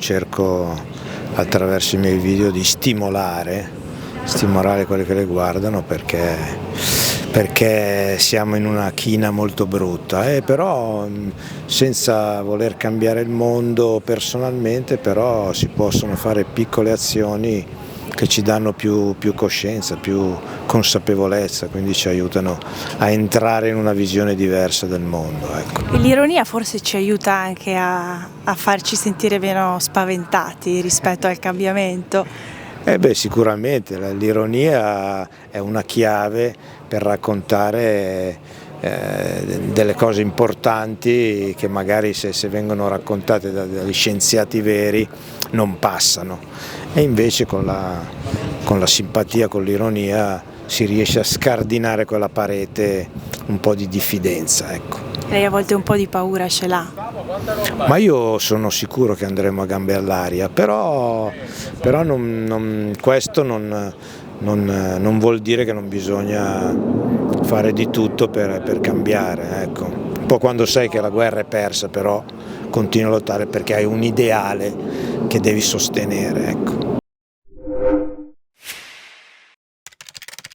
Cerco attraverso i miei video di stimolare quelli che le guardano perché siamo in una china molto brutta, però senza voler cambiare il mondo personalmente, però si possono fare piccole azioni che ci danno più coscienza, più consapevolezza, quindi ci aiutano a entrare in una visione diversa del mondo. Ecco. E l'ironia forse ci aiuta anche a farci sentire meno spaventati rispetto al cambiamento. Sicuramente l'ironia è una chiave per raccontare delle cose importanti che magari se vengono raccontate dagli scienziati veri non passano, e invece con la simpatia, con l'ironia si riesce a scardinare quella parete un po' di diffidenza. Ecco. Lei a volte un po' di paura ce l'ha. Ma io sono sicuro che andremo a gambe all'aria, però questo non vuol dire che non bisogna fare di tutto per cambiare. Ecco. Un po' quando sai che la guerra è persa, però continui a lottare perché hai un ideale che devi sostenere. Ecco.